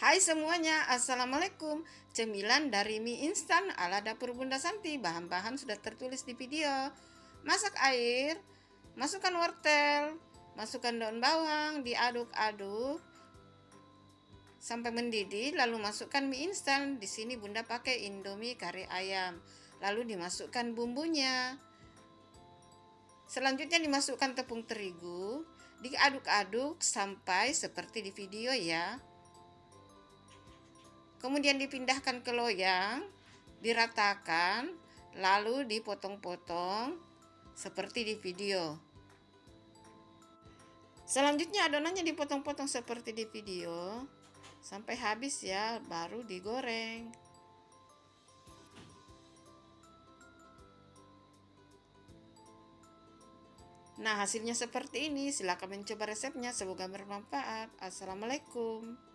Hai semuanya, Assalamualaikum. Cemilan dari mie instan ala dapur Bunda Santi. Bahan-bahan sudah tertulis di video. Masak air, masukkan wortel, masukkan daun bawang, diaduk-aduk sampai mendidih, lalu masukkan mie instan. Di sini Bunda pakai Indomie kari ayam. Lalu dimasukkan bumbunya. Selanjutnya dimasukkan tepung terigu, diaduk-aduk sampai seperti di video ya. Kemudian dipindahkan ke loyang, diratakan, lalu dipotong-potong seperti di video. Selanjutnya adonannya dipotong-potong seperti di video sampai habis ya, baru digoreng. Nah, hasilnya seperti ini. Silakan mencoba resepnya, semoga bermanfaat. Assalamualaikum.